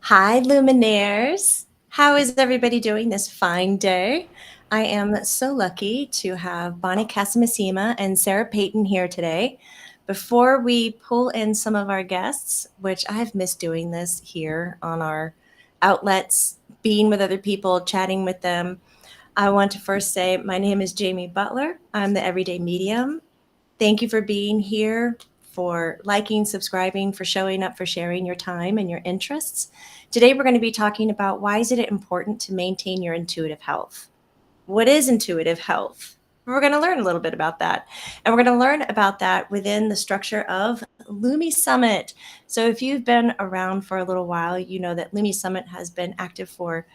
Hi, Luminaires. How is everybody doing this fine day? I am so lucky to have Bonnie Casamassima and Sarah Payton here today. Before we pull in some of our guests, which I've missed doing this here on our outlets, being with other people, chatting with them, I want to first say my name is Jamie Butler. I'm the Everyday Medium. Thank you for being here, for liking, subscribing, for showing up, for sharing your time and your interests. Today, we're going to be talking about why is it important to maintain your intuitive health? What is intuitive health? We're going to learn a little bit about that. And we're going to learn about that within the structure of LumiSummit. So if you've been around for a little while, you know that LumiSummit has been active for,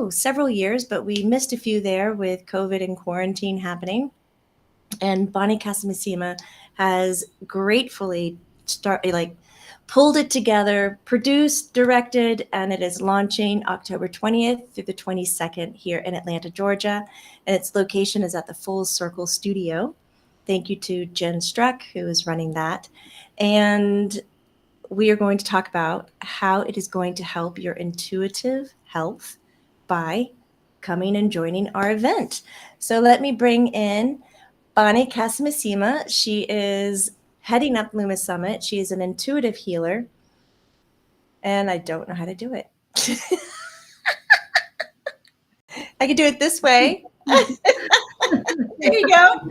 several years, but we missed a few there with COVID and quarantine happening. And Bonnie Casamassima has gratefully pulled it together, produced, directed, and it is launching October 20th through the 22nd here in Atlanta, Georgia. And its location is at the Full Circle Studio. Thank you to Jen Struck, who is running that. And we are going to talk about how it is going to help your intuitive health by coming and joining our event. So let me bring in Bonnie Casamassima. She is heading up LumiSummit. She is an intuitive healer, and I don't know how to do it. I can do it this way. There you go.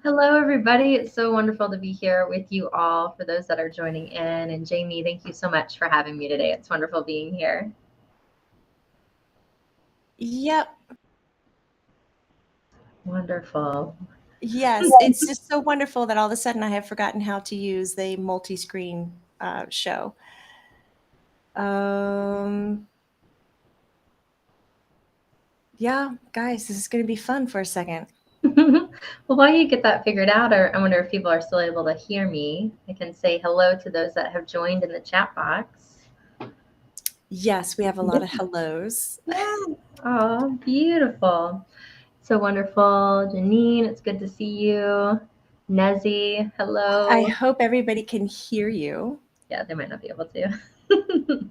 Hello, everybody. It's so wonderful to be here with you all for those that are joining in. And Jamie, thank you so much for having me today. It's wonderful being here. Yep. Wonderful. Yes, it's just so wonderful that all of a sudden I have forgotten how to use the multi-screen show. Yeah, guys, this is going to be fun for a second. Well, while you get that figured out, or I wonder if people are still able to hear me, I can say hello to those that have joined in the chat box. Yes, we have a lot of hellos. Yeah. Oh, beautiful. So wonderful. Janine, it's good to see you. Nezzy, hello. I hope everybody can hear you. Yeah, they might not be able to.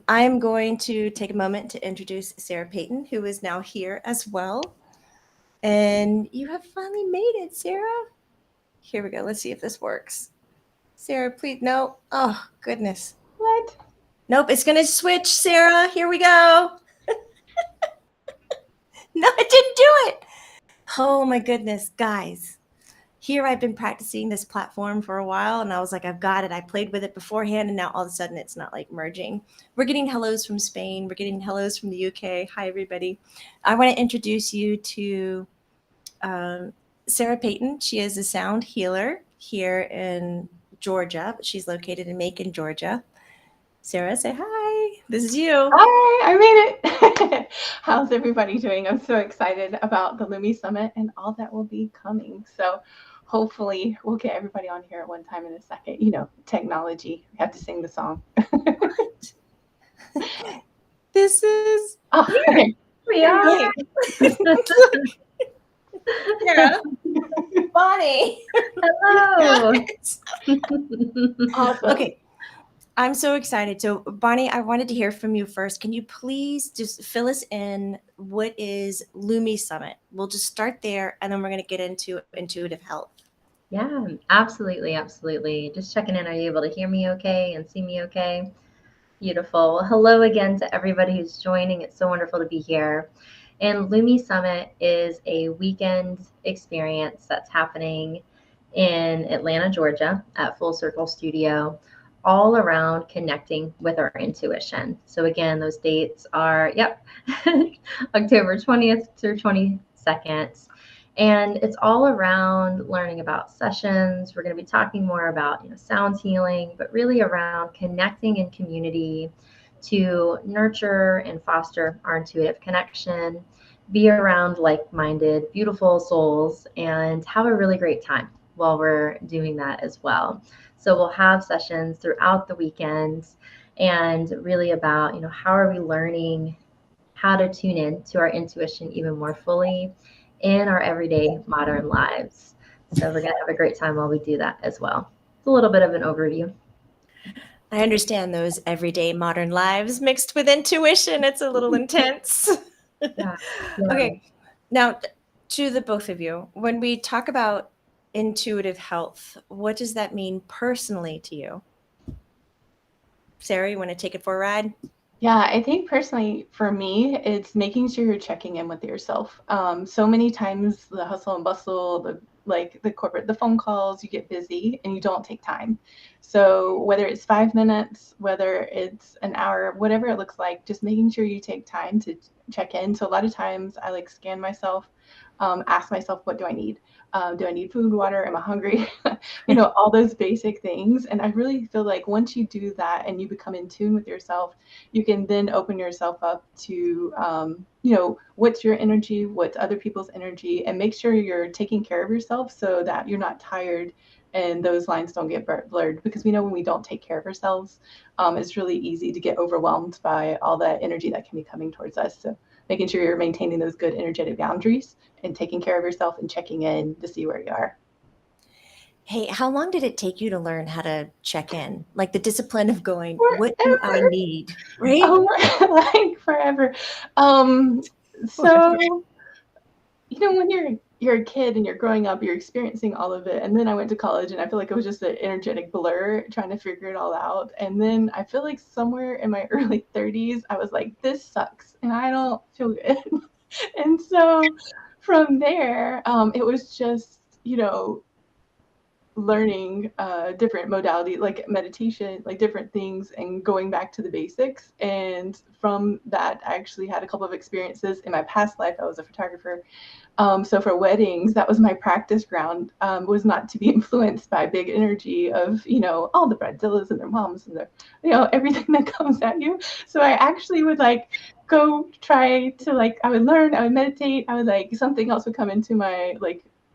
I'm going to take a moment to introduce Sarah Payton, who is now here as well. And you have finally made it, Sarah. Here we go. Let's see if this works. Sarah, please. No. Oh, goodness. What? Nope, it's going to switch, Sarah. Here we go. No, it didn't do it. Oh, my goodness, guys. Here I've been practicing this platform for a while, and I was like, I've got it. I played with it beforehand, and now all of a sudden it's not like merging. We're getting hellos from Spain. We're getting hellos from the UK. Hi, everybody. I want to introduce you to Sarah Payton. She is a sound healer here in Georgia, but she's located in Macon, Georgia. Sarah, say hi. This is you. Hi, I made it. How's everybody doing? I'm so excited about the LumiSummit and all that will be coming. So hopefully we'll get everybody on here at one time in a second. You know, technology. We have to sing the song. This is okay. We are. Sarah. Bonnie. Hello. Awesome. Okay. I'm so excited. So, Bonnie, I wanted to hear from you first. Can you please just fill us in? What is LumiSummit? We'll just start there, and then we're going to get into intuitive health. Yeah, absolutely, absolutely. Just checking in. Are you able to hear me okay and see me okay? Beautiful. Well, hello again to everybody who's joining. It's so wonderful to be here. And LumiSummit is a weekend experience that's happening in Atlanta, Georgia at Full Circle Studio, all around connecting with our intuition. So again, those dates are, October 20th through 22nd. And it's all around learning about sessions. We're going to be talking more about, sound healing, but really around connecting in community to nurture and foster our intuitive connection, be around like-minded, beautiful souls, and have a really great time while we're doing that as well. So we'll have sessions throughout the weekend and really about, how are we learning how to tune in to our intuition even more fully in our everyday modern lives. So we're going to have a great time while we do that as well. It's a little bit of an overview. I understand those everyday modern lives mixed with intuition. It's a little intense. Yeah. Okay. Now, to the both of you, when we talk about intuitive health, what does that mean personally to you? Sarah, you want to take it for a ride? Yeah, I think personally for me, it's making sure you're checking in with yourself. So many times the hustle and bustle, the corporate, the phone calls, you get busy and you don't take time. So whether it's 5 minutes, whether it's an hour, whatever it looks like, just making sure you take time to check in. So a lot of times I like scan myself, ask myself, what do I need? Do I need food, water? Am I hungry? All those basic things. And I really feel like once you do that and you become in tune with yourself, you can then open yourself up to, what's your energy, what's other people's energy, and make sure you're taking care of yourself so that you're not tired and those lines don't get blurred. Because we know when we don't take care of ourselves, it's really easy to get overwhelmed by all that energy that can be coming towards us. So making sure you're maintaining those good energetic boundaries and taking care of yourself and checking in to see where you are. Hey, how long did it take you to learn how to check in? Like the discipline of going, what do I Forever. need? Right? Like forever. Um, so when you're a kid and you're growing up, you're experiencing all of it. And then I went to college and I feel like it was just an energetic blur trying to figure it all out. And then I feel like somewhere in my early 30s, I was like, this sucks and I don't feel good. And so from there, it was just, learning different modalities like meditation, like different things, and going back to the basics. And from that, I actually had a couple of experiences in my past life. I was a photographer, so for weddings, that was my practice ground, was not to be influenced by big energy of all the bridezillas and their moms and their everything that comes at you. So I actually would like go try to I would learn, I would meditate, I would something else would come into my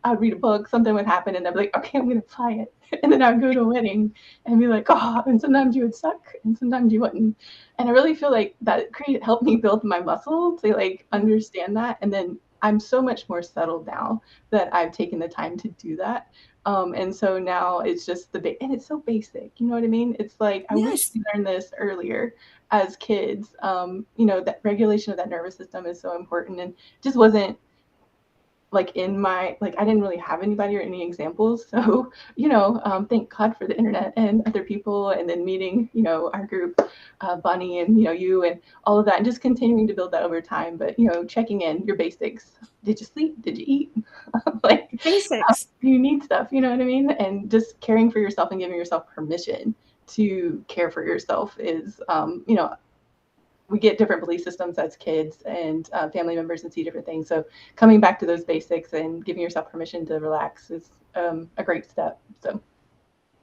I'd read a book, something would happen, and I'd be like, okay, I'm gonna apply it. And then I'd go to a wedding and be like, oh, and sometimes you would suck and sometimes you wouldn't. And I really feel like that helped me build my muscle to understand that. And then I'm so much more settled now that I've taken the time to do that. And so now it's just and it's so basic, you know what I mean? It's like, I wish Yes. we learned this earlier as kids. That regulation of that nervous system is so important and just wasn't in my I didn't really have anybody or any examples. So thank God for the internet and other people, and then meeting our group, Bonnie and you and all of that, and just continuing to build that over time. But checking in your basics. Did you sleep? Did you eat? Basics. You need stuff, you know what I mean? And just caring for yourself and giving yourself permission to care for yourself is we get different belief systems as kids and family members and see different things. So coming back to those basics and giving yourself permission to relax is a great step. So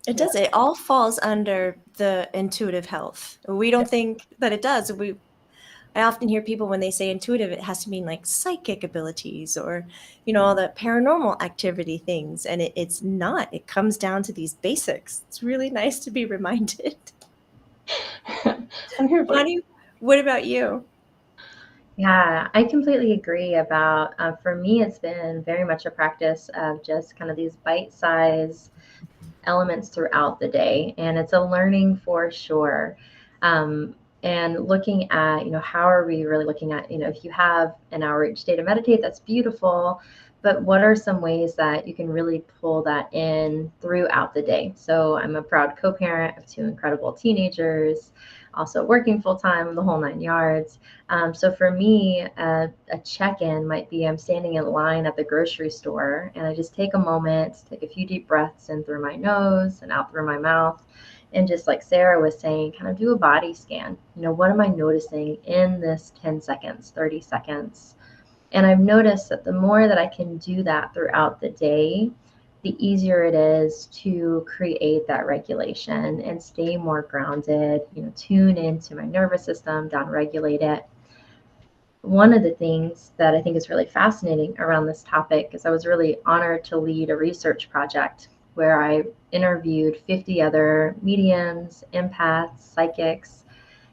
It does. It all falls under the intuitive health. We don't think that it does. I often hear people when they say intuitive, it has to mean like psychic abilities or, all the paranormal activity things. And it's not. It comes down to these basics. It's really nice to be reminded. I'm here for it. Bonnie, what about you? Yeah, I completely agree about, for me, it's been very much a practice of just kind of these bite-sized elements throughout the day. And it's a learning for sure. And looking at, how are we really looking at, if you have an hour each day to meditate, that's beautiful. But what are some ways that you can really pull that in throughout the day? So I'm a proud co-parent of two incredible teenagers, also working full time, the whole 9 yards. So for me, a check-in might be I'm standing in line at the grocery store and I just take a moment, take a few deep breaths in through my nose and out through my mouth. And just like Sarah was saying, kind of do a body scan. What am I noticing in this 10 seconds, 30 seconds? And I've noticed that the more that I can do that throughout the day, the easier it is to create that regulation and stay more grounded, tune into my nervous system, down regulate it. One of the things that I think is really fascinating around this topic is I was really honored to lead a research project where I interviewed 50 other mediums, empaths, psychics,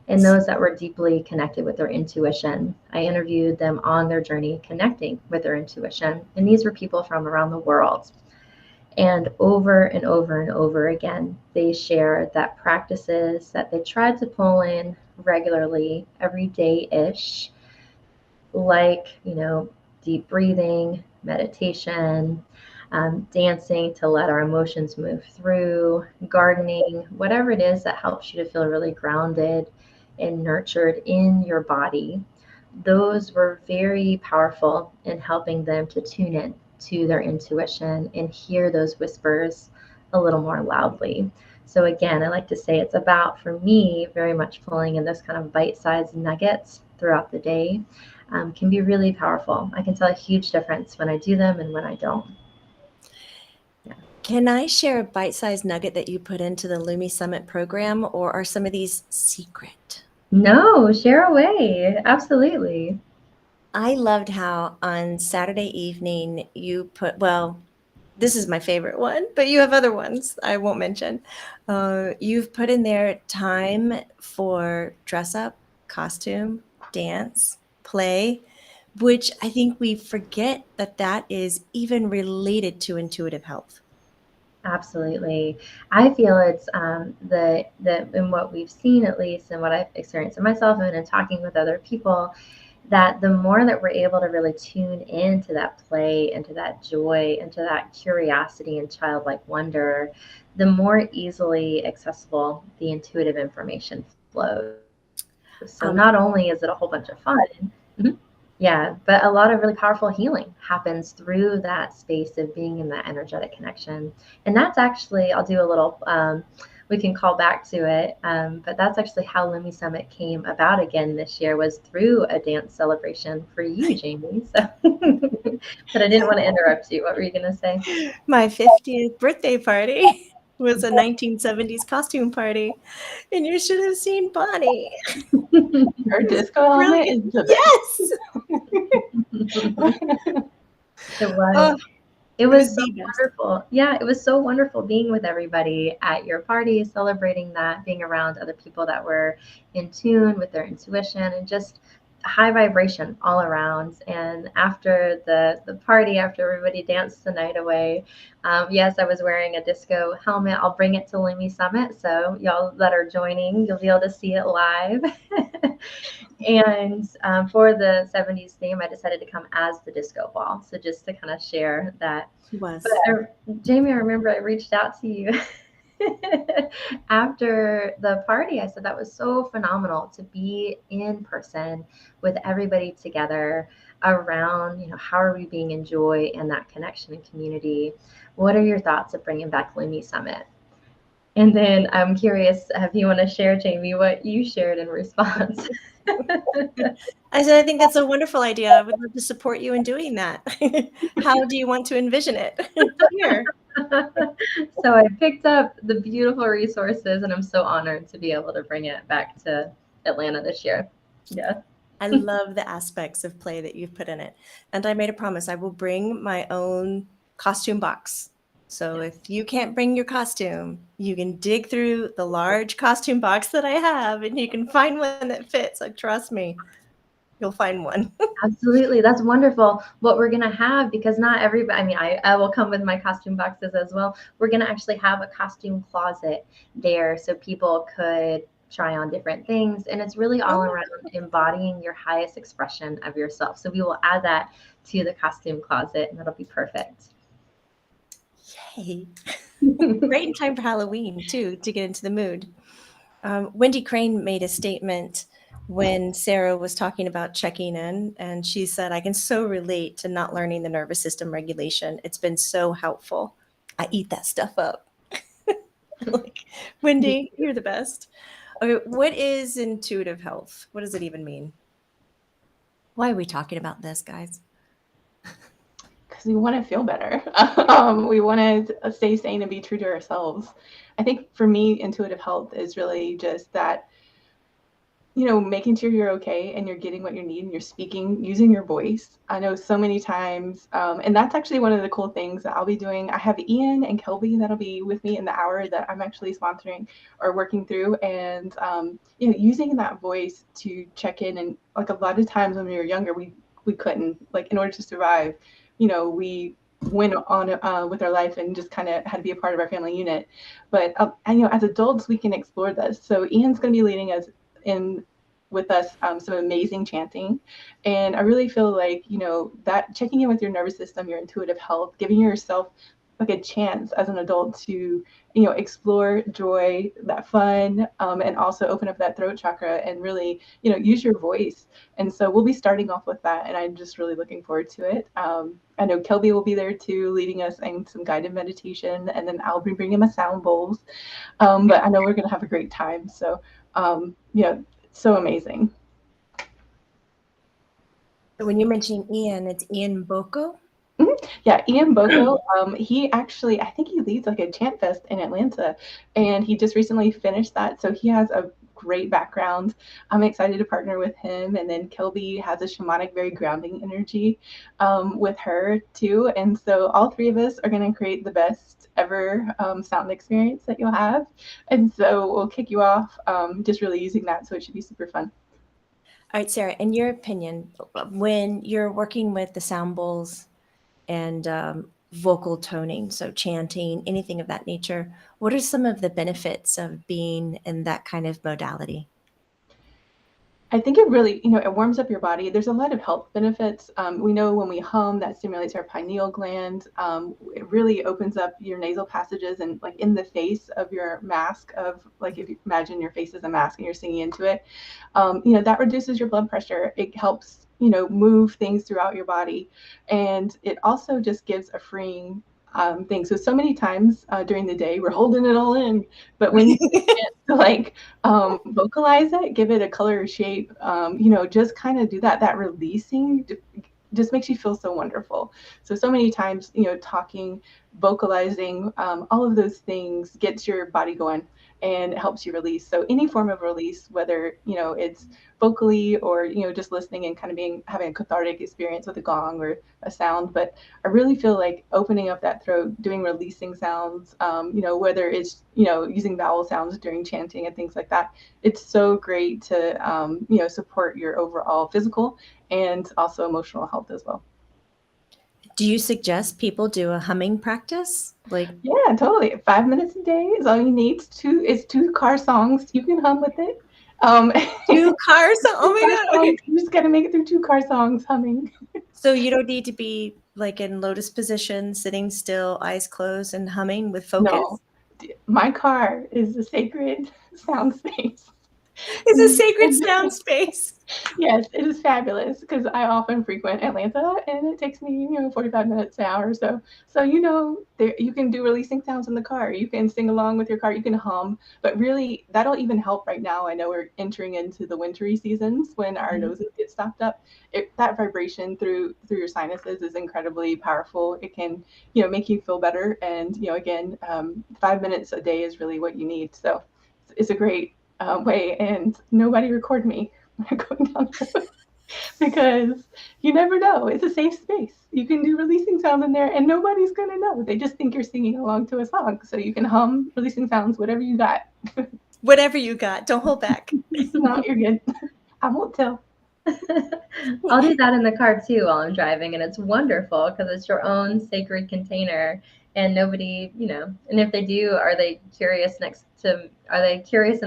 and those that were deeply connected with their intuition. I interviewed them on their journey connecting with their intuition. And these were people from around the world. And over and over again, they share that practices that they tried to pull in regularly, every day-ish, like, deep breathing, meditation, dancing to let our emotions move through, gardening, whatever it is that helps you to feel really grounded and nurtured in your body. Those were very powerful in helping them to tune in to their intuition and hear those whispers a little more loudly. So again, I like to say it's about, for me, very much pulling in those kind of bite-sized nuggets throughout the day. Can be really powerful. I can tell a huge difference when I do them and when I don't. Yeah. Can I share a bite-sized nugget that you put into the LumiSummit program, or are some of these secret? No, share away. Absolutely. I loved how on Saturday evening you put, well, this is my favorite one, but you have other ones I won't mention. You've put in there time for dress up, costume, dance, play, which I think we forget that that is even related to intuitive health. Absolutely. I feel it's the in what we've seen, at least, and what I've experienced in myself and in talking with other people, that the more that we're able to really tune into that play, into that joy, into that curiosity and childlike wonder, the more easily accessible the intuitive information flows. So Um, not only is it a whole bunch of fun, mhm, yeah, but a lot of really powerful healing happens through that space of being in that energetic connection. And that's actually, I'll do a little, we can call back to it, but that's actually how Lumi Summit came about again this year, was through a dance celebration for you, Jamie. So, but I didn't want to interrupt you. What were you going to say? my 50th birthday party was a 1970s costume party, and you should have seen Bonnie. Her It was disco helmet brilliant. is the Yes. It was. Oh, It it was was so the best. wonderful. Yeah, it was so wonderful being with everybody at your party, celebrating that, being around other people that were in tune with their intuition, and just high vibration all around. And after the party, after everybody danced the night away, yes, I was wearing a disco helmet. I'll bring it to Lumi Summit, so y'all that are joining, you'll be able to see it live. And for the 70s theme, I decided to come as the disco ball. So just to kind of share that. It But was. Jamie, I remember I reached out to you after the party. I said that was so phenomenal to be in person with everybody together around, how are we being in joy and that connection and community? What are your thoughts of bringing back Lumi Summit? And then I'm curious if you want to share, Jamie, what you shared in response. I said, I think that's a wonderful idea. I would love to support you in doing that. How do you want to envision it? Here. So I picked up the beautiful resources, and I'm so honored to be able to bring it back to Atlanta this year. Yeah. I love the aspects of play that you've put in it. And I made a promise I will bring my own costume box. So if you can't bring your costume, you can dig through the large costume box that I have and you can find one that fits. Like, trust me, you'll find one. Absolutely. That's wonderful. What we're going to have, because not everybody, I mean, I will come with my costume boxes as well. We're going to actually have a costume closet there so people could try on different things. And it's really all Oh, around embodying your highest expression of yourself. So we will add that to the costume closet, and that'll be perfect. yay. Great in time for Halloween, too, to get into the mood. Wendy Crane made a statement when Sarah was talking about checking in, and she said, I can so relate to not learning the nervous system regulation. It's been so helpful. I eat that stuff up. Like, Wendy, you're the best. Okay, what is intuitive health? What does it even mean? Why are we talking about this, guys? because we want to feel better. We want to stay sane and be true to ourselves. I think for me, intuitive health is really just that, making sure you're okay and you're getting what you need and you're speaking using your voice. I know so many times, and that's actually one of the cool things that I'll be doing. I have Ian and Kelby that'll be with me in the hour that I'm actually sponsoring or working through, and using that voice to check in. And like a lot of times when we were younger, we couldn't, like, in order to survive, we went on with our life and just kind of had to be a part of our family unit. But and as adults, we can explore this. So Ian's going to be leading us in with us some amazing chanting, and I really feel like that checking in with your nervous system, your intuitive health, giving yourself like a chance as an adult to explore joy, that fun, and also open up that throat chakra and really use your voice. And so we'll be starting off with that, and I'm just really looking forward to it. I know Kelby will be there too, leading us in some guided meditation, and then I'll be bringing my sound bowls. But I know we're going to have a great time. So so amazing. When you mention Ian, it's Ian Boko. Yeah, Ian Boko, he actually, I think he leads like a chant fest in Atlanta, and he just recently finished that. So he has a great background. I'm excited to partner with him. And then Kelby has a shamanic, very grounding energy with her too. And so all three of us are going to create the best ever sound experience that you'll have. And so we'll kick you off just really using that. So it should be super fun. All right, Sarah, in your opinion, when you're working with the sound bowls and vocal toning, so chanting, anything of that nature, what are some of the benefits of being in that kind of modality? I think it really, it warms up your body. There's a lot of health benefits. We know when we hum, that stimulates our pineal gland. It really opens up your nasal passages and like in the face of your mask of like, if you imagine your face is a mask and you're singing into it, that reduces your blood pressure. It helps, move things throughout your body. And it also just gives a freeing thing. So many times during the day, we're holding it all in, but when you get a chance to like vocalize it, give it a color or shape, just kind of do that releasing just makes you feel so wonderful. So many times, talking, vocalizing, all of those things gets your body going and it helps you release. So any form of release, whether, it's vocally or, just listening and kind of having a cathartic experience with a gong or a sound. But I really feel like opening up that throat, doing releasing sounds, whether it's, using vowel sounds during chanting and things like that, it's so great to, support your overall physical and also emotional health as well. Do you suggest people do a humming practice? Like, Yeah, totally. 5 minutes a day is all you need. It's two car songs. You can hum with it. 2 cars? Oh my God. Okay. You just got to make it through 2 car songs humming. So you don't need to be like in lotus position, sitting still, eyes closed, and humming with focus? No, my car is a sacred sound space. It's a sacred sound space. Yes, it is fabulous because I often frequent Atlanta and it takes me, 45 minutes, an hour or so. So, there you can do releasing sounds in the car. You can sing along with your car. You can hum, but really that'll even help right now. I know we're entering into the wintry seasons when our noses get stopped up. That vibration through your sinuses is incredibly powerful. It can, make you feel better. And, again, 5 minutes a day is really what you need. So it's a great way. And nobody record me going down the road because you never know. It's a safe space. You can do releasing sounds in there and nobody's going to know. They just think you're singing along to a song. So you can hum releasing sounds, whatever you got. Whatever you got. Don't hold back. No, you're good. I won't tell. I'll do that in the car too while I'm driving, and it's wonderful because it's your own sacred container, and nobody, and if they do, are they curious in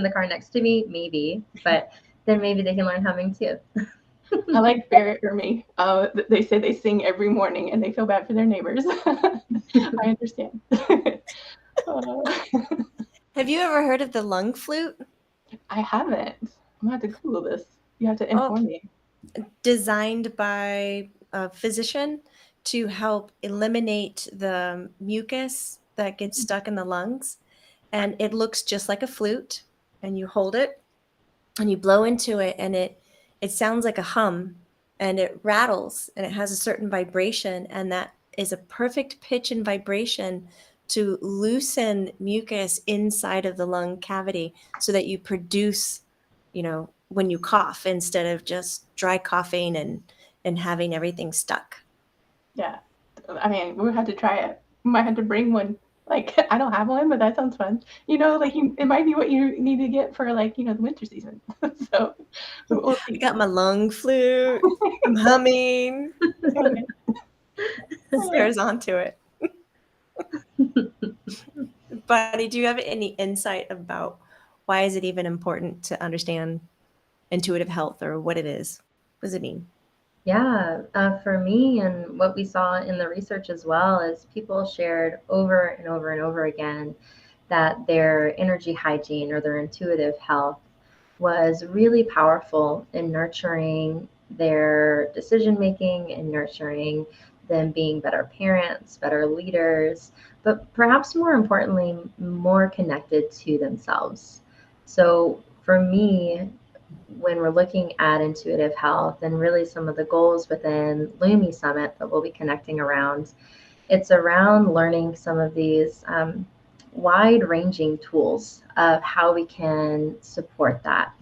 the car next to me? Maybe, but then maybe they can learn humming too. I like Barrett or me. They say they sing every morning and they feel bad for their neighbors. I understand. Have you ever heard of the lung flute? I haven't. I'm going to have to Google this. You have to inform me. Designed by a physician to help eliminate the mucus that gets stuck in the lungs. And it looks just like a flute, and you hold it and you blow into it, and it sounds like a hum, and it rattles, and it has a certain vibration, and that is a perfect pitch and vibration to loosen mucus inside of the lung cavity so that you produce, when you cough, instead of just dry coughing and having everything stuck. Yeah. I mean, we'll have to try it. We might have to bring one. Like, I don't have one, but that sounds fun. It might be what you need to get for like, the winter season. So we'll see. I got my lung flute. I'm humming. Okay. Sarah's onto it. Bonnie, do you have any insight about why is it even important to understand intuitive health or what it is? What does it mean? Yeah, for me, and what we saw in the research as well, is people shared over and over and over again that their energy hygiene or their intuitive health was really powerful in nurturing their decision making and nurturing them being better parents, better leaders, but perhaps more importantly, more connected to themselves. So for me, when we're looking at intuitive health and really some of the goals within LumiSummit that we'll be connecting around, it's around learning some of these wide ranging tools of how we can support that.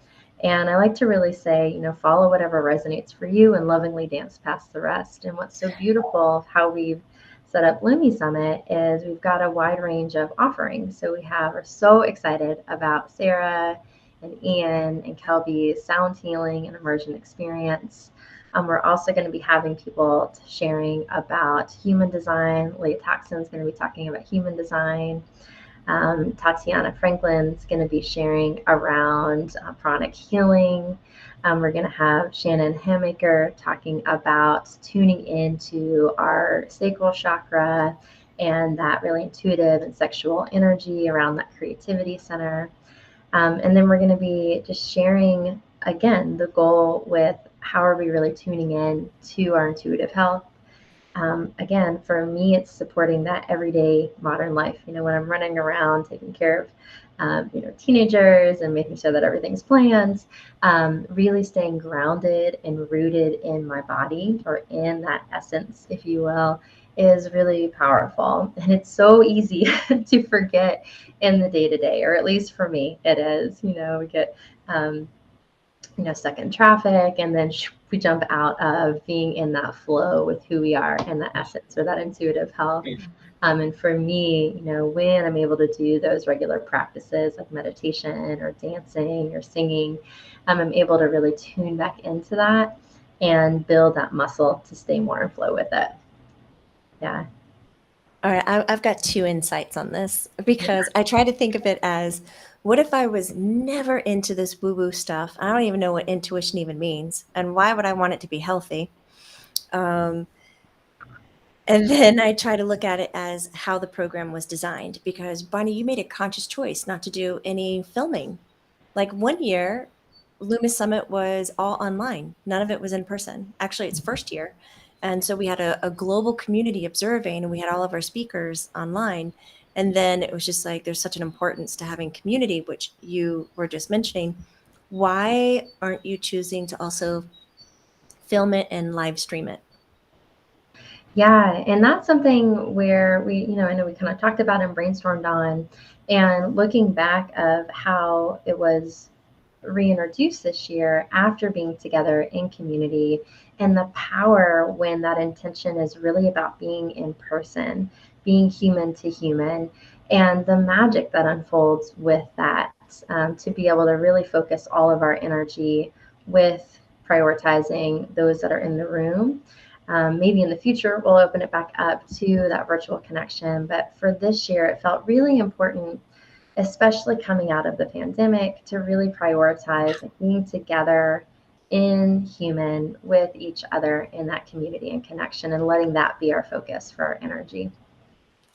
And I like to really say, follow whatever resonates for you and lovingly dance past the rest. And what's so beautiful of how we've set up LumiSummit is we've got a wide range of offerings. So we're so excited about Sarah and Ian and Kelby's sound healing and immersion experience. We're also going to be having people sharing about human design. Leah Taxon's going to be talking about human design. Tatiana Franklin's going to be sharing around pranic healing. We're going to have Shannon Hamaker talking about tuning into our sacral chakra and that really intuitive and sexual energy around that creativity center. And then we're going to be just sharing, again, the goal with how are we really tuning in to our intuitive health. Again, for me, it's supporting that everyday modern life. When I'm running around taking care of, teenagers and making sure that everything's planned, really staying grounded and rooted in my body or in that essence, if you will, is really powerful. And it's so easy to forget in the day to day, or at least for me, it is. We get stuck in traffic, and then we jump out of being in that flow with who we are and the essence or that intuitive health. And for me, when I'm able to do those regular practices like meditation or dancing or singing, I'm able to really tune back into that and build that muscle to stay more in flow with it. Yeah. All right, I've got two insights on this because I try to think of it as, what if I was never into this woo-woo stuff? I don't even know what intuition even means, and why would I want it to be healthy? And then I try to look at it as how the program was designed, because Bonnie, you made a conscious choice not to do any filming. Like 1 year, Loomis Summit was all online. None of it was in person. Actually, it's first year. And so we had a global community observing, and we had all of our speakers online. And then it was just like, there's such an importance to having community, which you were just mentioning. Why aren't you choosing to also film it and live stream it? Yeah, and that's something where I know we kind of talked about and brainstormed on, and looking back of how it was reintroduced this year after being together in community, and the power when that intention is really about being in person, being human to human, and the magic that unfolds with that, to be able to really focus all of our energy with prioritizing those that are in the room. Maybe in the future, we'll open it back up to that virtual connection. But for this year, it felt really important, especially coming out of the pandemic, to really prioritize being together in human with each other in that community and connection, and letting that be our focus for our energy.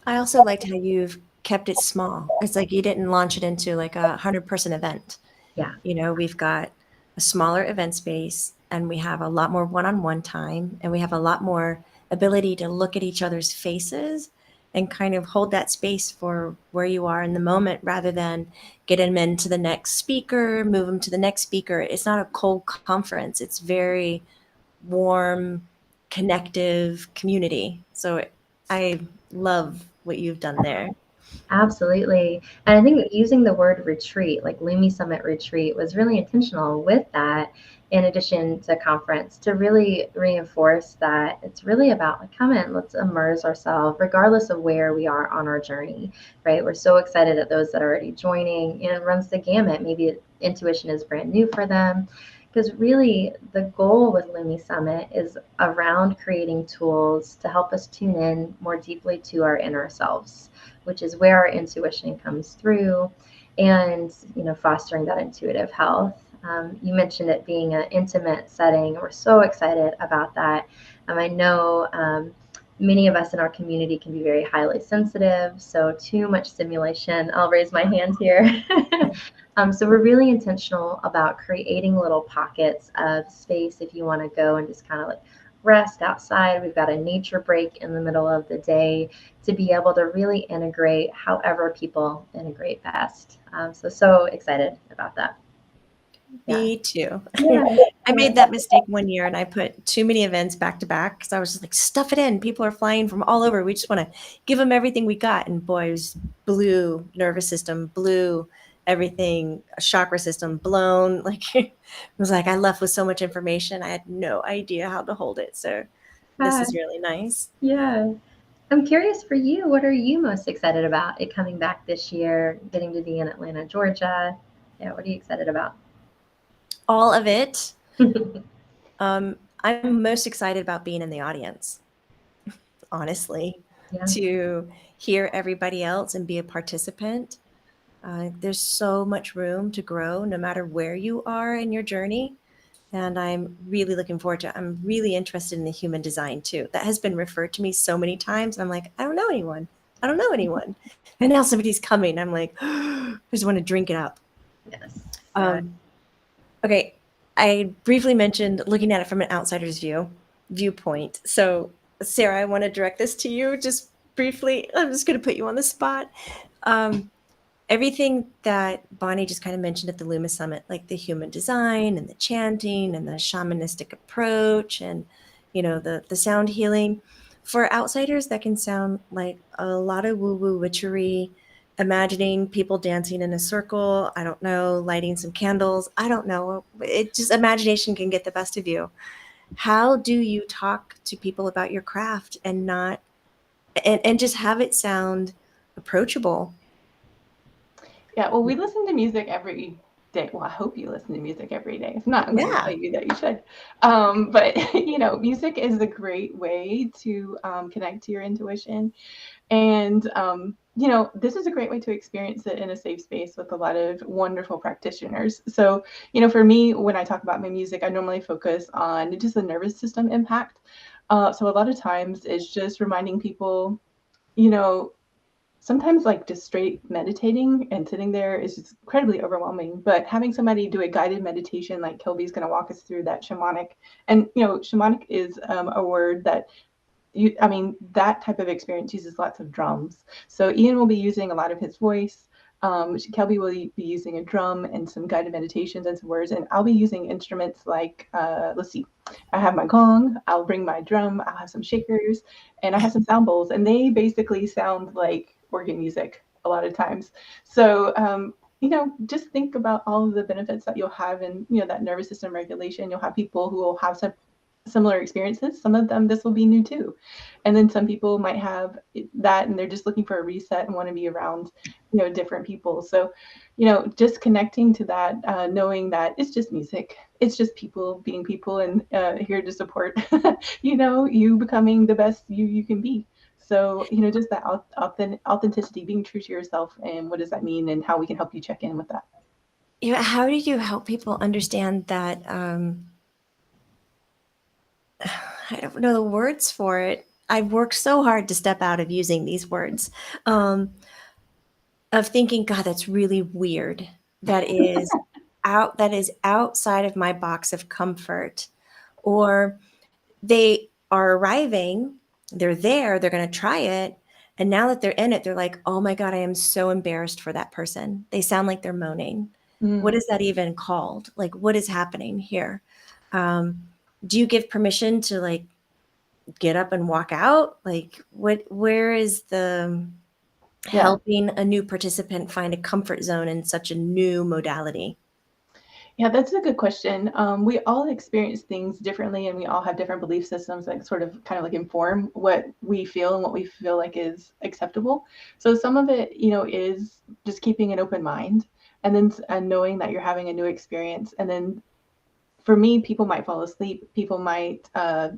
I also liked how you've kept it small. It's like you didn't launch it into like a 100-person event. Yeah. We've got a smaller event space, and we have a lot more one-on-one time, and we have a lot more ability to look at each other's faces and kind of hold that space for where you are in the moment, rather than get them into the next speaker, move them to the next speaker. It's not a cold conference. It's very warm, connective community. So I love what you've done there. Absolutely. And I think that using the word retreat, like Lumi Summit retreat, was really intentional with that, in addition to conference, to really reinforce that it's really about like, come in, let's immerse ourselves, regardless of where we are on our journey, right? We're so excited at those that are already joining, and it runs the gamut. Maybe intuition is brand new for them. Because really, the goal with LumiSummit is around creating tools to help us tune in more deeply to our inner selves, which is where our intuition comes through, and fostering that intuitive health. You mentioned it being an intimate setting. We're so excited about that. I know many of us in our community can be very highly sensitive, so too much stimulation. I'll raise my hand here. So we're really intentional about creating little pockets of space if you want to go and just kind of like rest outside. We've got a nature break in the middle of the day to be able to really integrate however people integrate best. So excited about that. Me too. Yeah. I made that mistake one year and I put too many events back to back because I was just like, stuff it in. People are flying from all over. We just want to give them everything we got. And boy, it was blue nervous system, blue everything, chakra system blown. Like it was like I left with so much information. I had no idea how to hold it. So this is really nice. Yeah. I'm curious for you, what are you most excited about it coming back this year, getting to be in Atlanta, Georgia? Yeah, what are you excited about? All of it. I'm most excited about being in the audience, honestly, Yeah. to hear everybody else and be a participant. There's so much room to grow no matter where you are in your journey. And I'm really looking forward to it. I'm really interested in the human design too. That has been referred to me so many times. I'm like, I don't know anyone. I don't know anyone. And now somebody's coming. I'm like, I just want to drink it up. Yes. Okay. I briefly mentioned looking at it from an outsider's viewpoint. So Sarah, I want to direct this to you just briefly. I'm just going to put you on the spot. Everything that Bonnie just kind of mentioned at the LumiSummit, like the human design and the chanting and the shamanistic approach and, the sound healing. For outsiders, that can sound like a lot of woo-woo witchery, imagining people dancing in a circle. I don't know, lighting some candles. I don't know. It just imagination can get the best of you. How do you talk to people about your craft and not and just have it sound approachable? Yeah, well, we listen to music every day. Well, I hope you listen to music every day. If not, I'm going to tell you that you should. But music is a great way to connect to your intuition. And this is a great way to experience it in a safe space with a lot of wonderful practitioners. So, for me, when I talk about my music, I normally focus on just the nervous system impact. So a lot of times it's just reminding people, sometimes like just straight meditating and sitting there is just incredibly overwhelming, but having somebody do a guided meditation, like Kilby's going to walk us through that shamanic, and shamanic is a word that that type of experience uses lots of drums. So Ian will be using a lot of his voice. Kelby will be using a drum and some guided meditations and some words, and I'll be using instruments like, let's see, I have my gong, I'll bring my drum, I'll have some shakers, and I have some sound bowls, and they basically sound like organ music a lot of times. So, just think about all of the benefits that you'll have in, that nervous system regulation. You'll have people who will have some similar experiences. Some of them, this will be new too. And then some people might have that and they're just looking for a reset and want to be around, different people. So, just connecting to that, knowing that it's just music. It's just people being people and here to support, you becoming the best you can be. So, just that authenticity, being true to yourself, and what does that mean and how we can help you check in with that. How do you help people understand that? I don't know the words for it. I've worked so hard to step out of using these words, of thinking, God, that's really weird. That is outside of my box of comfort. Or they are arriving, they're there, they're going to try it. And now that they're in it, they're like, oh my God, I am so embarrassed for that person. They sound like they're moaning. What is that even called? Like, what is happening here? Do you give permission to like get up and walk out? Like, where is the helping a new participant find a comfort zone in such a new modality? Yeah, that's a good question. We all experience things differently, and we all have different belief systems that sort of kind of like inform what we feel and what we feel like is acceptable. So some of it, is just keeping an open mind and then knowing that you're having a new experience. And then for me, people might fall asleep. People might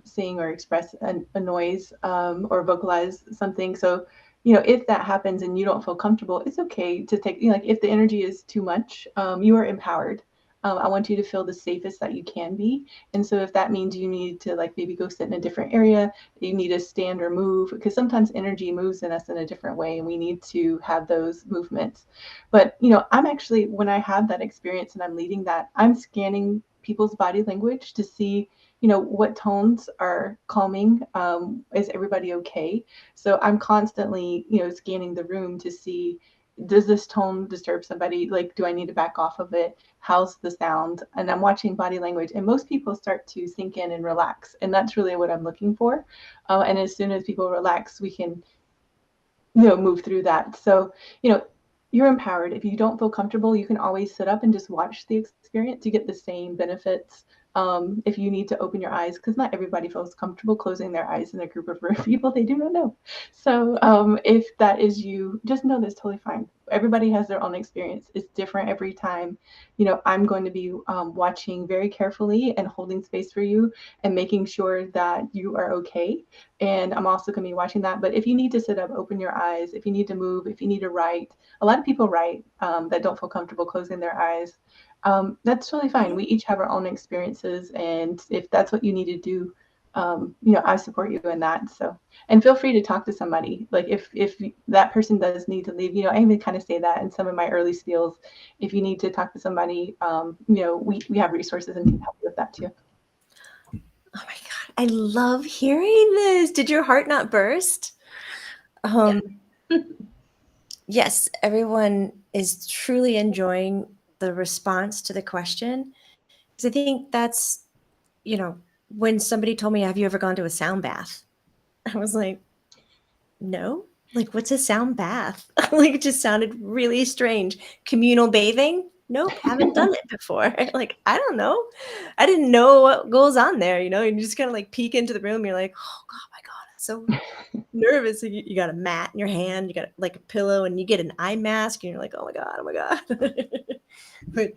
sing or express a noise or vocalize something. So, if that happens and you don't feel comfortable, it's okay to take, like if the energy is too much, you are empowered. I want you to feel the safest that you can be. And so if that means you need to like maybe go sit in a different area, you need to stand or move, because sometimes energy moves in us in a different way and we need to have those movements. But, I'm actually, when I have that experience and I'm leading that, I'm scanning people's body language to see, what tones are calming. Is everybody okay? So I'm constantly, scanning the room to see, does this tone disturb somebody? Like, do I need to back off of it? How's the sound? And I'm watching body language, and most people start to sink in and relax. And that's really what I'm looking for. And as soon as people relax, we can, move through that. So, you're empowered. If you don't feel comfortable, you can always sit up and just watch the experience. You get the same benefits. If you need to open your eyes, because not everybody feels comfortable closing their eyes in a group of people they do not know. So if that is you, just know that's totally fine. Everybody has their own experience. It's different every time. I'm going to be watching very carefully and holding space for you and making sure that you are okay. And I'm also going to be watching that. But if you need to sit up, open your eyes. If you need to move, if you need to write, a lot of people write that don't feel comfortable closing their eyes. That's totally fine. We each have our own experiences, and if that's what you need to do, I support you in that. So, and feel free to talk to somebody. Like if that person does need to leave, I even kind of say that in some of my early spiels. If you need to talk to somebody, we have resources and can help you with that too. Oh my God, I love hearing this. Did your heart not burst? Yes, everyone is truly enjoying the response to the question. Because I think that's, when somebody told me, have you ever gone to a sound bath? I was like, no. Like, what's a sound bath? Like, it just sounded really strange. Communal bathing? Nope, haven't done it before. Like, I don't know. I didn't know what goes on there. You just kind of like peek into the room. You're like, oh God, my God, I'm so nervous. You got a mat in your hand, you got like a pillow, and you get an eye mask, and you're like, oh my God. But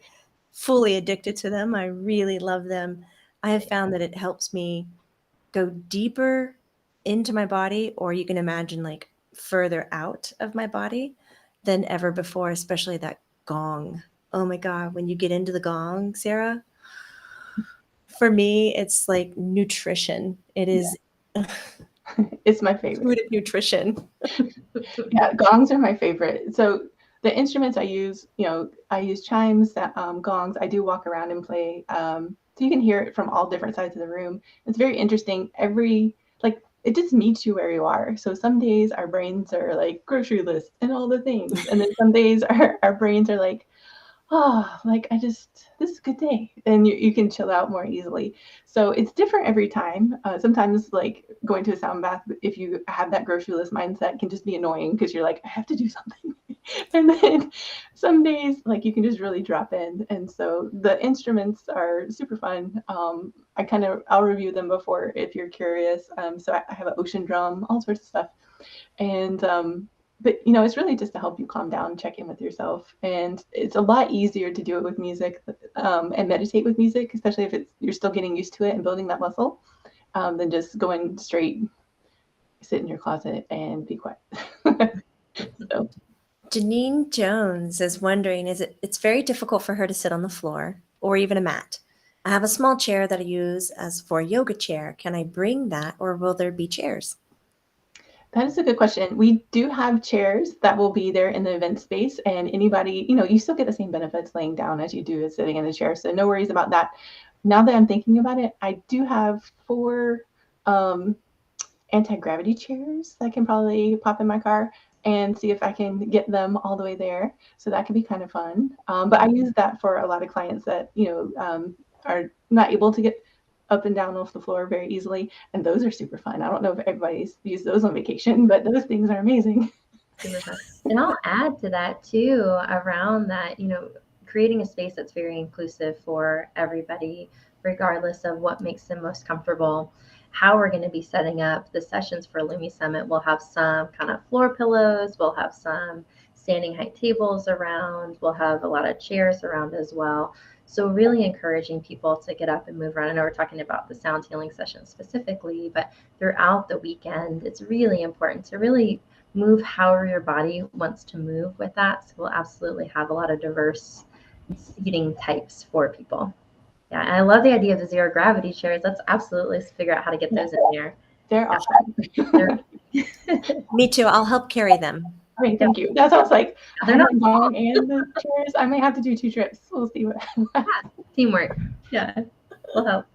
fully addicted to them. I really love them. I have found that it helps me go deeper into my body, or you can imagine like further out of my body than ever before, especially that gong. Oh my God, when you get into the gong, Sarah, for me, it's like nutrition. It is. Yeah. It's my favorite. Food of nutrition. Yeah, gongs are my favorite. So the instruments I use, I use chimes, gongs. I do walk around and play. So you can hear it from all different sides of the room. It's very interesting. It just meets you where you are. So some days our brains are like grocery lists and all the things. And then some days our brains are like, this is a good day. And you can chill out more easily. So it's different every time. Sometimes like going to a sound bath, if you have that grocery list mindset, can just be annoying because you're like, I have to do something. And then some days like you can just really drop in. And so the instruments are super fun. I'll review them before if you're curious. So I have an ocean drum, all sorts of stuff. And but it's really just to help you calm down, check in with yourself. And it's a lot easier to do it with music and meditate with music, especially if you're still getting used to it and building that muscle, than just going straight, sit in your closet and be quiet. So. Janine Jones is wondering, it's very difficult for her to sit on the floor or even a mat. I have a small chair that I use as for a yoga chair. Can I bring that, or will there be chairs? That is a good question. We do have chairs that will be there in the event space, and anybody, you still get the same benefits laying down as you do as sitting in the chair. So no worries about that. Now that I'm thinking about it, I do have 4 anti-gravity chairs that I can probably pop in my car and see if I can get them all the way there. So that could be kind of fun. But I use that for a lot of clients that, are not able to get up and down off the floor very easily. And those are super fun. I don't know if everybody's used those on vacation, but those things are amazing. Super fun. And I'll add to that too, around that, creating a space that's very inclusive for everybody, regardless of what makes them most comfortable. How we're going to be setting up the sessions for LumiSummit. We'll have some kind of floor pillows. We'll have some standing height tables around. We'll have a lot of chairs around as well. So really encouraging people to get up and move around. I know we're talking about the sound healing session specifically, but throughout the weekend, it's really important to really move however your body wants to move with that. So we'll absolutely have a lot of diverse seating types for people. Yeah, and I love the idea of the zero gravity chairs. Let's absolutely figure out how to get those in there. They're awesome. Me too. I'll help carry them. Great, thank you. That sounds like They're not long and the chairs. I may have to do 2 trips. We'll see what. Teamwork. Yeah, will help.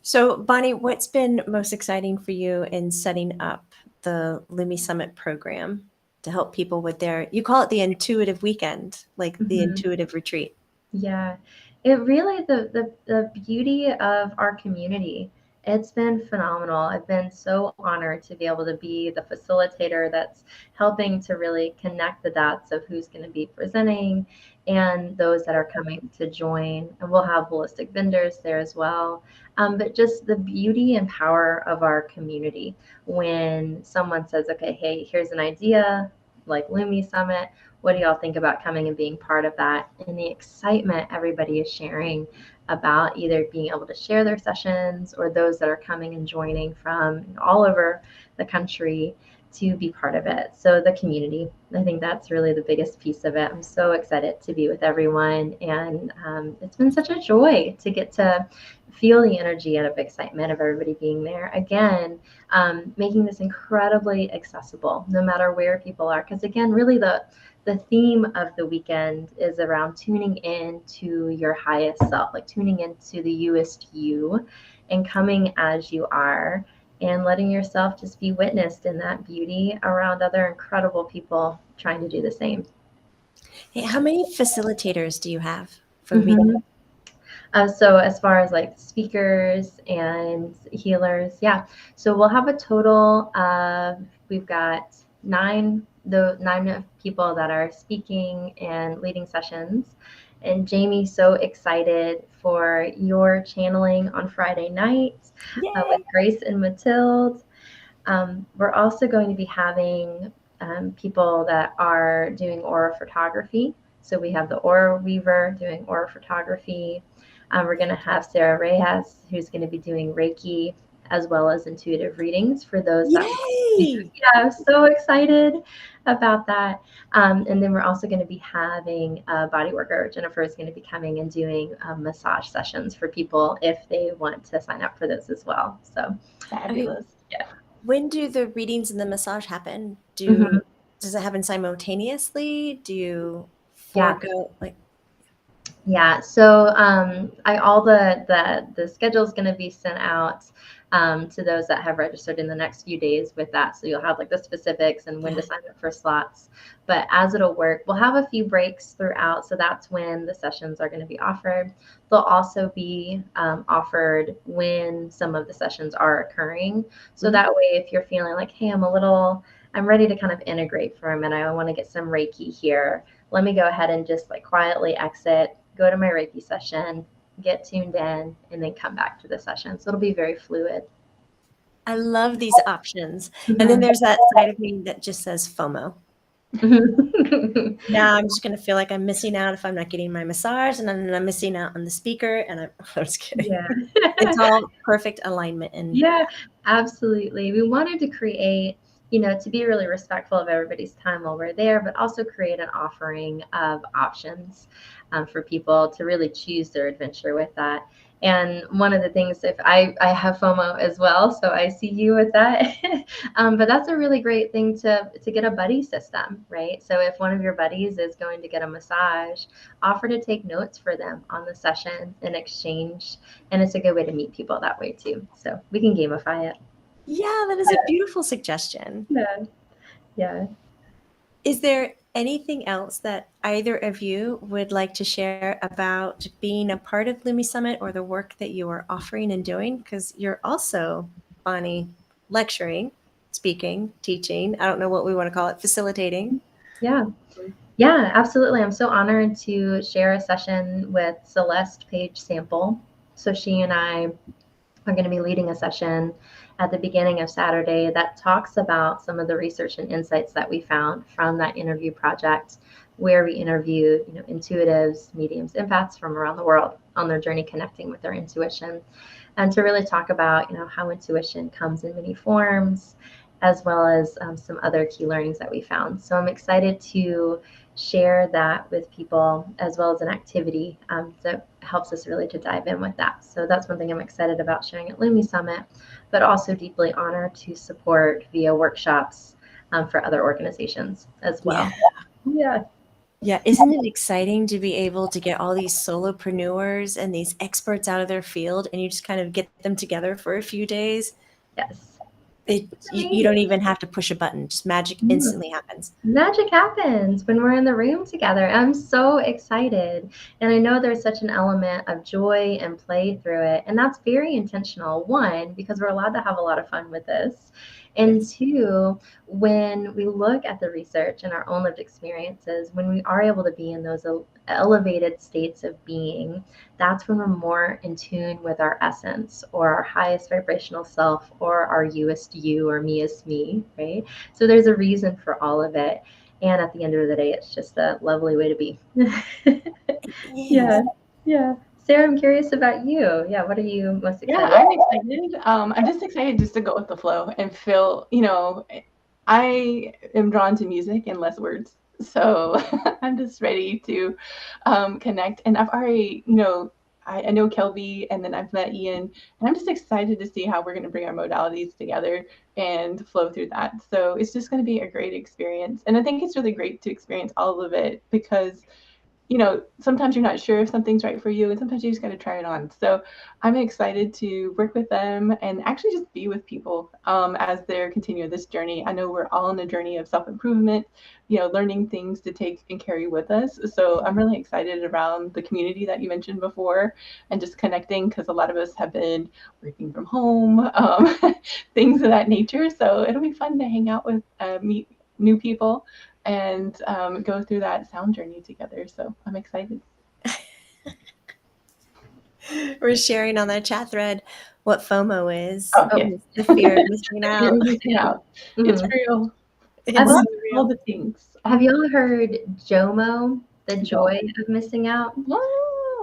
So, Bonnie, what's been most exciting for you in setting up the LumiSummit program to help people with their, you call it the intuitive weekend, like the intuitive retreat? Yeah, it really, the beauty of our community, it's been phenomenal. I've been so honored to be able to be the facilitator that's helping to really connect the dots of who's going to be presenting and those that are coming to join. And we'll have holistic vendors there as well. But just the beauty and power of our community when someone says, okay, hey, here's an idea like LumiSummit. What do y'all think about coming and being part of that? And the excitement everybody is sharing about either being able to share their sessions or those that are coming and joining from all over the country to be part of it. So the community, I think that's really the biggest piece of it. I'm so excited to be with everyone. And it's been such a joy to get to feel the energy and of excitement of everybody being there. Again, making this incredibly accessible, no matter where people are. Because again, really the theme of the weekend is around tuning in to your highest self, like tuning into the youest you and coming as you are and letting yourself just be witnessed in that beauty around other incredible people trying to do the same. Hey, how many facilitators do you have for the weekend? So as far as like speakers and healers, yeah. So we'll have a total of, we've got 9 people that are speaking and leading sessions. And Jamie, so excited for your channeling on Friday night with Grace and Mathilde. We're also going to be having people that are doing aura photography. So we have the aura weaver doing aura photography. We're going to have Sarah Reyes, who's going to be doing Reiki, as well as intuitive readings for those that. Yeah, I'm so excited about that. And then we're also going to be having a body worker. Jennifer is going to be coming and doing massage sessions for people if they want to sign up for those as well. So fabulous. Yeah. When do the readings and the massage happen? Does it happen simultaneously? Do you forego like? Yeah, so all the schedule is going to be sent out to those that have registered in the next few days with that. So you'll have like the specifics and when to sign up for slots. But as it'll work, we'll have a few breaks throughout. So that's when the sessions are going to be offered. They'll also be offered when some of the sessions are occurring. So that way, if you're feeling like, hey, I'm ready to kind of integrate for a minute, I want to get some Reiki here. Let me go ahead and just like quietly exit, go to my Reiki session, get tuned in, and then come back to the session. So it'll be very fluid. I love these options. And then there's that side of me that just says FOMO. Now I'm just going to feel like I'm missing out if I'm not getting my massage, and then I'm missing out on the speaker. And I'm just kidding. Yeah. It's all perfect alignment. And yeah, absolutely. We wanted to create, to be really respectful of everybody's time while we're there, but also create an offering of options for people to really choose their adventure with that. And one of the things, if I have FOMO as well, so I see you with that. But that's a really great thing to get a buddy system, right? So if one of your buddies is going to get a massage, offer to take notes for them on the session in exchange. And it's a good way to meet people that way too. So we can gamify it. Yeah, that is a beautiful suggestion. Yeah. Is there anything else that either of you would like to share about being a part of LumiSummit or the work that you are offering and doing? Because you're also, Bonnie, lecturing, speaking, teaching. I don't know what we want to call it, facilitating. Yeah, absolutely. I'm so honored to share a session with Celeste Page Sample. So she and I are going to be leading a session at the beginning of Saturday that talks about some of the research and insights that we found from that interview project, where we interviewed, intuitives, mediums, empaths from around the world on their journey connecting with their intuition, and to really talk about, how intuition comes in many forms, as well as some other key learnings that we found. So I'm excited to share that with people, as well as an activity that helps us really to dive in with that. So that's one thing I'm excited about sharing at LumiSummit, but also deeply honored to support via workshops for other organizations as well. Yeah. Yeah, isn't it exciting to be able to get all these solopreneurs and these experts out of their field, and you just kind of get them together for a few days? Yes. You don't even have to push a button; just magic instantly happens. Magic happens when we're in the room together. I'm so excited. And I know there's such an element of joy and play through it. And that's very intentional. One, because we're allowed to have a lot of fun with this. And two, when we look at the research and our own lived experiences, when we are able to be in those elevated states of being, that's when we're more in tune with our essence or our highest vibrational self or our youest you or meest me, right? So there's a reason for all of it. And at the end of the day, it's just a lovely way to be. Yeah. Yeah. Sarah, I'm curious about you. Yeah. What are you most excited Yeah, about? I'm excited. I'm just excited just to go with the flow and feel, I am drawn to music and less words. So I'm just ready to connect. And I've already, I know Kelby, and then I've met Ian, and I'm just excited to see how we're going to bring our modalities together and flow through that. So it's just going to be a great experience. And I think it's really great to experience all of it because sometimes you're not sure if something's right for you, and sometimes you just got to try it on. So I'm excited to work with them and actually just be with people as they're continuing this journey. I know we're all on a journey of self-improvement, learning things to take and carry with us. So I'm really excited around the community that you mentioned before and just connecting, because a lot of us have been working from home, things of that nature. So it'll be fun to hang out with, meet new people, and go through that sound journey together. So I'm excited. We're sharing on that chat thread what FOMO is. Oh, yes. The fear of missing out. Fear of missing out. It's real. I love all the things. Have you all heard JOMO, the joy of missing out?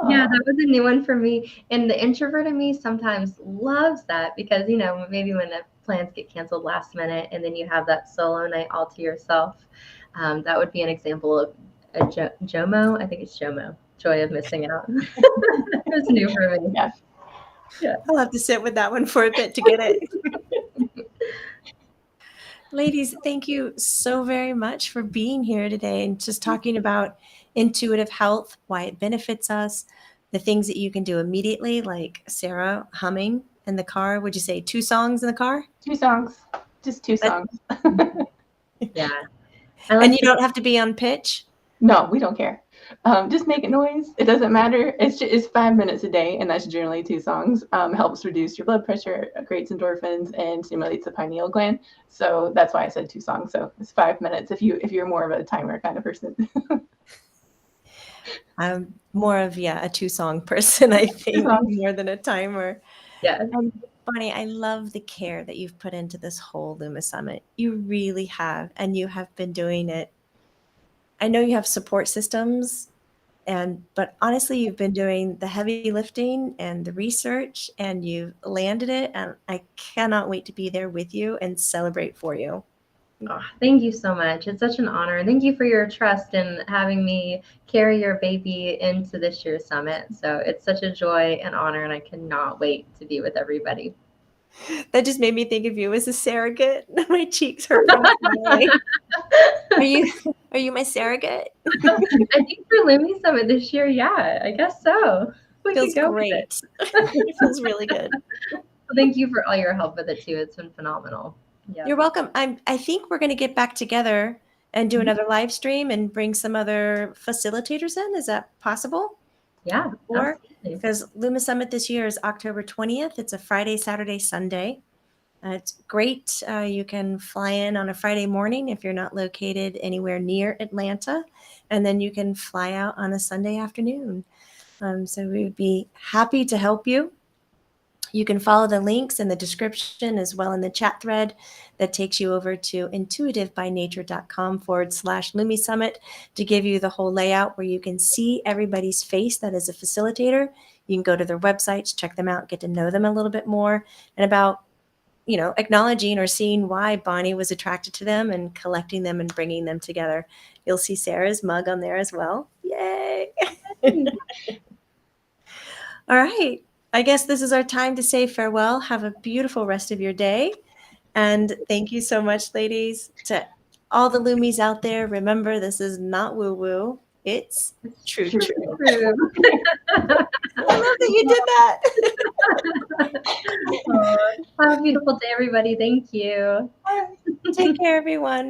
Yeah, that was a new one for me. And the introvert in me sometimes loves that because, maybe when the plans get canceled last minute and then you have that solo night all to yourself, that would be an example of a JOMO. I think it's JOMO, joy of missing out. It was new for me. Yeah. I'll have to sit with that one for a bit to get it. Ladies, thank you so very much for being here today and just talking about intuitive health, why it benefits us, the things that you can do immediately, like Sarah humming in the car. Would you say 2 songs in the car? 2 songs. Just 2 songs. Yeah. And you don't have to be on pitch? No, we don't care. Just make a noise. It doesn't matter. It's 5 minutes a day, and that's generally 2 songs. Helps reduce your blood pressure, creates endorphins, and stimulates the pineal gland. So that's why I said 2 songs. So it's 5 minutes if you're more of a timer kind of person. I'm more of a 2-song person, I think, more than a timer. Yeah. Bonnie, I love the care that you've put into this whole LumiSummit. You really have, and you have been doing it. I know you have support systems, but honestly, you've been doing the heavy lifting and the research, and you've landed it, and I cannot wait to be there with you and celebrate for you. Oh, thank you so much. It's such an honor. And thank you for your trust in having me carry your baby into this year's summit. So it's such a joy and honor, and I cannot wait to be with everybody. That just made me think of you as a surrogate. My cheeks hurt from smiling. Are you my surrogate? I think for LumiSummit this year, yeah, I guess so. Feels great. It feels really good. Well, thank you for all your help with it too. It's been phenomenal. Yeah. You're welcome. I think we're going to get back together and do another live stream and bring some other facilitators in. Is that possible? Yeah. Because LumiSummit this year is October 20th. It's a Friday, Saturday, Sunday. It's great. You can fly in on a Friday morning if you're not located anywhere near Atlanta, and then you can fly out on a Sunday afternoon. So we would be happy to help you. You can follow the links in the description as well in the chat thread that takes you over to intuitivebynature.com/LumiSummit to give you the whole layout where you can see everybody's face that is a facilitator. You can go to their websites, check them out, get to know them a little bit more, and about acknowledging or seeing why Bonnie was attracted to them and collecting them and bringing them together. You'll see Sarah's mug on there as well. Yay! All right. I guess this is our time to say farewell. Have a beautiful rest of your day. And thank you so much, ladies. To all the Lumis out there, remember, this is not woo-woo. It's true. True. I love that you did that. Have a beautiful day, everybody. Thank you. Take care, everyone.